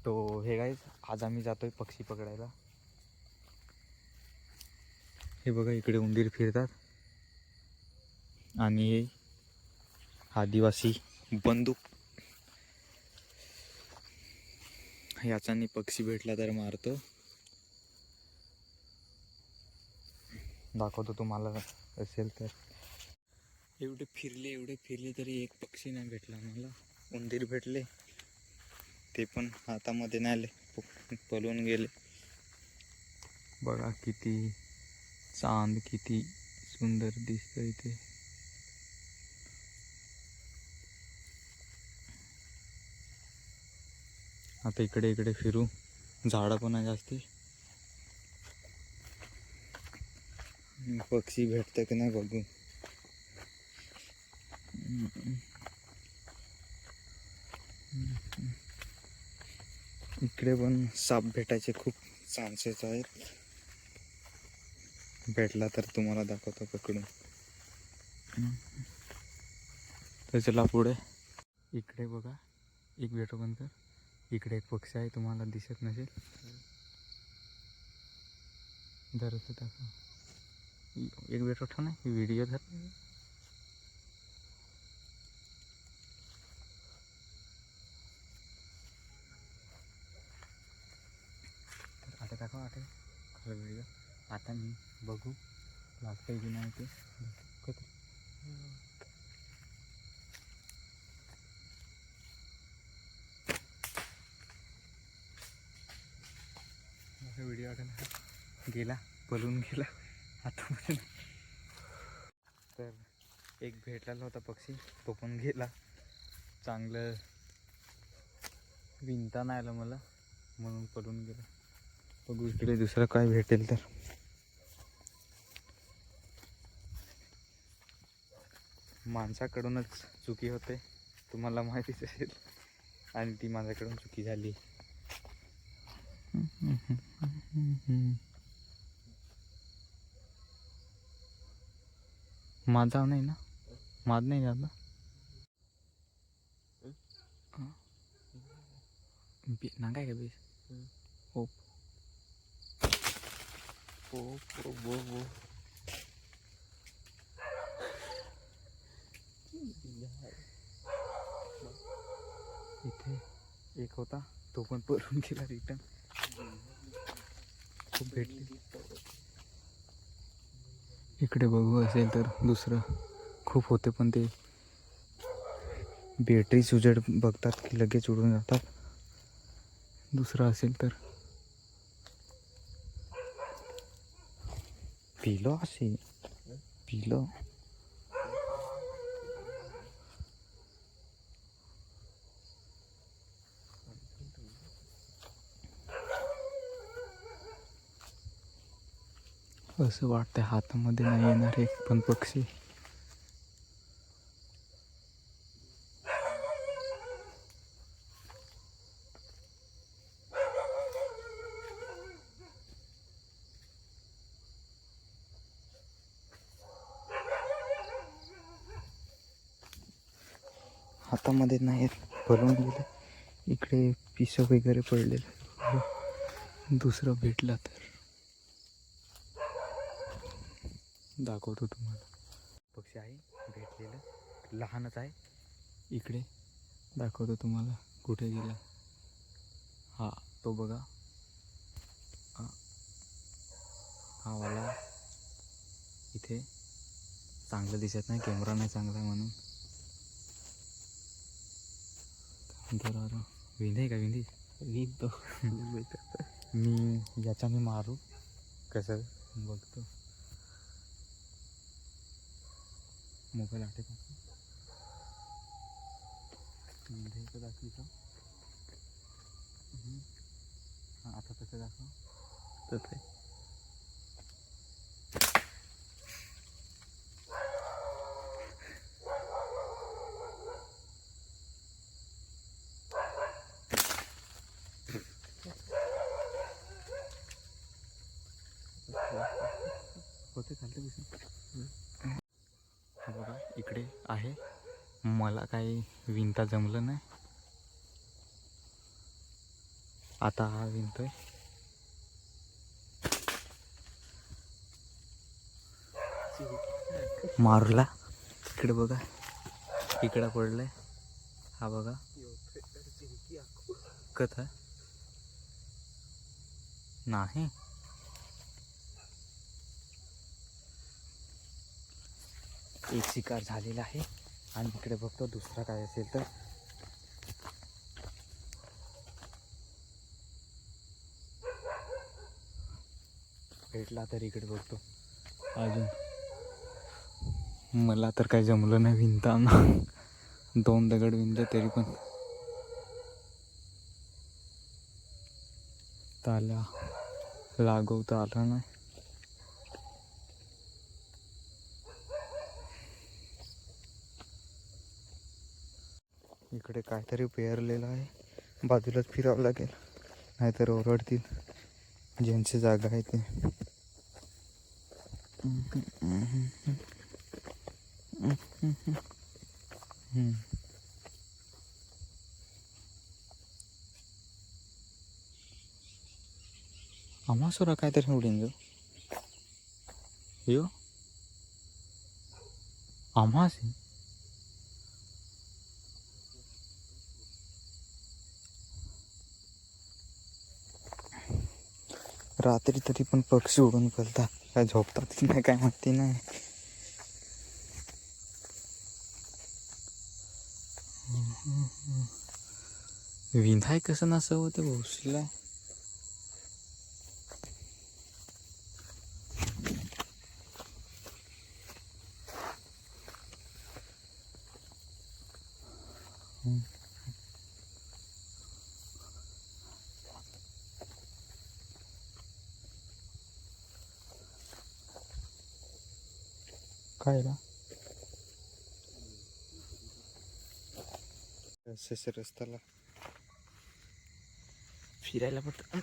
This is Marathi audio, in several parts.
तो हे गाईज, आज आम्ही जातोय पक्षी पकडायला. हे बघा इकडे उंदीर फिरतात आणि हे आदिवासी बंदूक, याचानी पक्षी भेटला तर मारतो. दाखवतो तुम्हाला असेल तर. एवढे फिरले तरी एक पक्षी नाही भेटला मला. उंदीर भेटले, ते पण हातामध्ये नाही आले, पळून गेले. बघा किती चांद, किती सुंदर दिसतं इथे. आता इकडे इकडे फिरू, झाडं पण आहे जास्ती. पक्षी भेटतं की नाही बघू. इकडे पण साप भेटायचे खूप चान्सेस आहेत. भेटला तर तुम्हाला दाखवतो पकडून. तर चला पुढे. इकडे बघा, एक भेटो पण तर. इकडे एक पक्षी आहे, तुम्हाला दिसत नसेल. धरत दाखव. एक भेटो ठेव ना, व्हिडिओ धर. आता दाखव, आता खरं व्हिडिओ. आता मी बघू लागतंय की नाही ते. व्हिडिओ गेला, पळून गेला आता. तर एक भेटलेला होता पक्षी, तो पण गेला. चांगलं विणता नाही आलं मला, म्हणून पळून गेला. बघू इकडे दुसरं काय भेटेल तर. माणसाकडूनच चुकी होते, तुम्हाला माहितीच असेल, आणि ती माझ्याकडून चुकी झाली. माझा नाही ना, माझ नाही झाला. ना काय बेस. हो हो हो हो. इथे एक होता, तो पण पळून गेला रिटर्न. खूप भेटले. इकडे बघू असेल तर दुसरं खूप होते, पण ते बॅटरी उजेड बघतात की लगेच उडून जातात. दुसरं असेल तर पिलो असे पिलो. असं वाटतं हातामध्ये नाही येणार एक पण पक्षी. हातामध्ये नाही पळून गेले. इकडे पिसं वगैरे पडलेलं. दुसरं भेटला तर दाखवतो तुम्हाला. पक्षी आहे भेटलेलं, लहानच आहे. इकडे दाखवतो तुम्हाला कुठे गेला. हा तो बघा, हा वाला इथे. चांगलं दिसत नाही, कॅमेरा नाही चांगला म्हणून. तर विंधी का विंधी विंधतो. मी याच्याने मारू कसं बघतो. मोबाईल आटे का विंधीचं दाखवतो. हां आता कसं दाखव तर होते चालते बसून. बघा इकडे आहे. मला काही विणता जमलं नाही. आता हा विणतोय. मारूला इकडे बघा, इकडे पडलंय. हा बघा कथा नाही. एक शिकार झालेला आहे आणि इकडे बघतो दुसरा काय असेल तर. भेटला तर इकडे बघतो. अजून मला तर काही जमलं नाही विणताना. 2 दगड विणले तरी पण त्याला लागवता आला नाही. इकडे काहीतरी पेरलेलं आहे, बाजूलाच फिरावं लागेल नाहीतर ओरडतील. ज्यांची जागा आहे ते. आम्हा काहीतरी उडीन जो यो आम्हास रात्री तरी पण पक्षी उडून पडतात. काय झोपतात नाही काय माहिती नाही. विंधाय कसं नसावं ते भोसला. काय रा रस्त्याला फिरायला पडतं.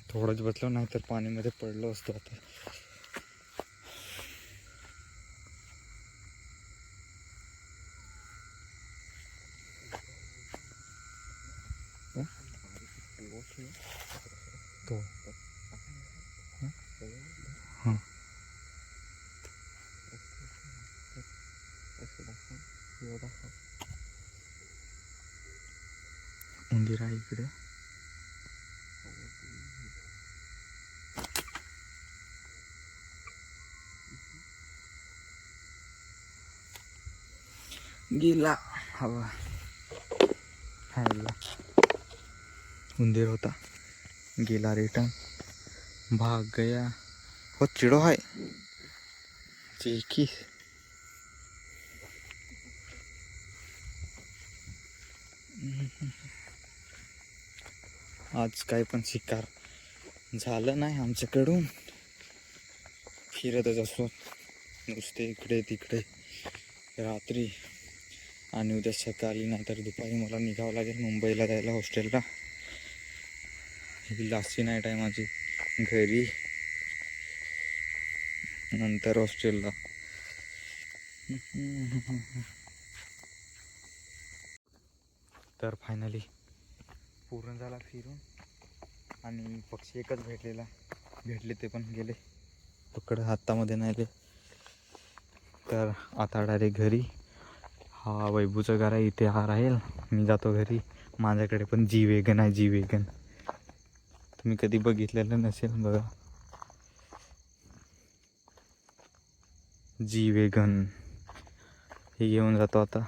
थोडंच बसलो नाही तर पाणीमध्ये पडलो असतो आता. तो उंदीर आहे इकडे. गेला हवा उंदीर होता, गेला रिटर्न, भाग गया. हो चिड़ो है चीकी. आज काय पण शिकार झालं नाही आमच्याकडून. फिरतच असतो नुसते इकडे तिकडे रात्री. आणि उद्या सकाळी नाहीतर दुपारी मला निघावं लागेल मुंबईला जायला हॉस्टेलला. ही लास्टची नाईट आहे माझी घरी, नंतर हॉस्टेलला. तर फायनली पूर्ण झाला फिरून. आणि पक्षी एकच भेटले ते पण गेले पकड हातामध्ये नाही आले. तर आता डायरेक्ट घरी. हा वैभूचं घर आहे, इथे हा राहील, मी जातो घरी. माझ्याकडे पण जी वेगन आहे, जी वेगन तुम्ही कधी बघितलेलं नसेल बघा. जी वेगन हे घेऊन जातो आता.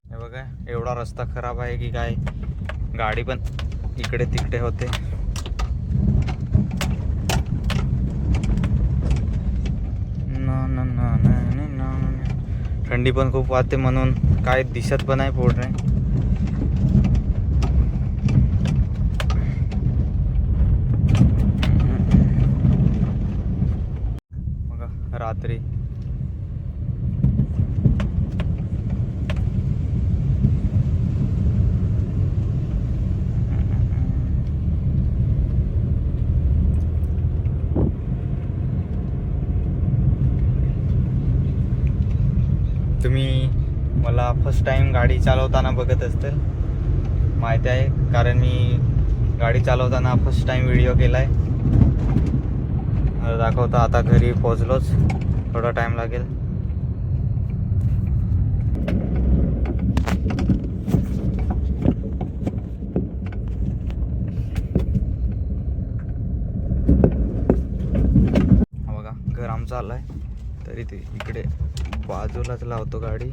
हे बघा एवढा रस्ता खराब आहे की काय, गाडी पण इकडे तिकडे होते. ना ना ना ना ना ना. थंडी पण खूप वाजते म्हणून काय दिसत पण नाही पूर्ण. बघा रात्री तुम्ही मला फर्स्ट टाइम गाडी चालवताना बघत असतील माहिती आहे, कारण मी गाडी चालवताना फर्स्ट टाइम व्हिडिओ केला आहे. दाखवता आता घरी पोहोचलोच, थोडा टाइम लागेल. हा बघा घर आमचं आलं आहे, तरी ते इकडे बाजूलाच लावतो गाडी.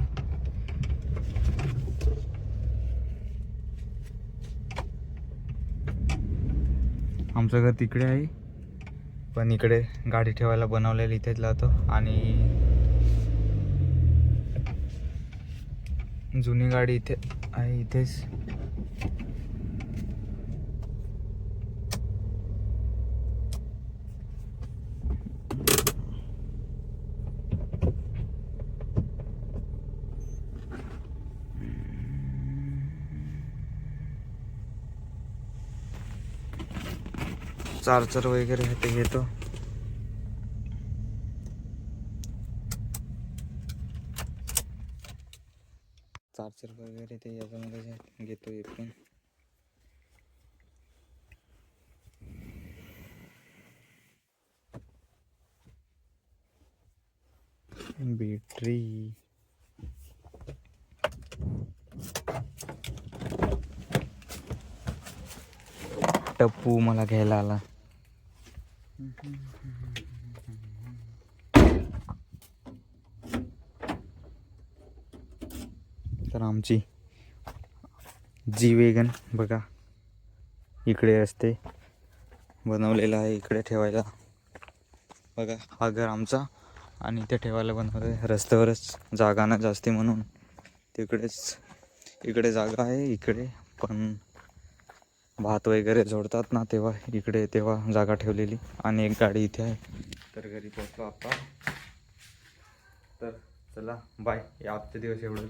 आमचं घर तिकडे आहे, पण इकडे गाडी ठेवायला बनवलेली इथेच लावतो. आणि जुनी गाडी इथे आहे, इथेच. चार्जर वगैरे आहे ते घेतो. चार्जर वगैरे ते याच्यामध्ये घेतो एक पण. बॅटरी टप्पू मला घ्यायला आला. तर आमची जी वेगन बघा इकडे असते, बनवलेला आहे इकडे ठेवायला. बघा हा घर आमचा, आणि इथे ठेवायला बनवलं आहे. रस्त्यावरच जागा ना जास्ती म्हणून तिकडेच, इकडे जागा आहे इकडे, पण भात वगैरे जोडतात ना तेव्हा इकडे तेव्हा जागा ठेवलेली. आणि एक गाडी इथे आहे. तर घरी पोहोचलो आता. तर चला बाय, या आजचे दिवस एवढं.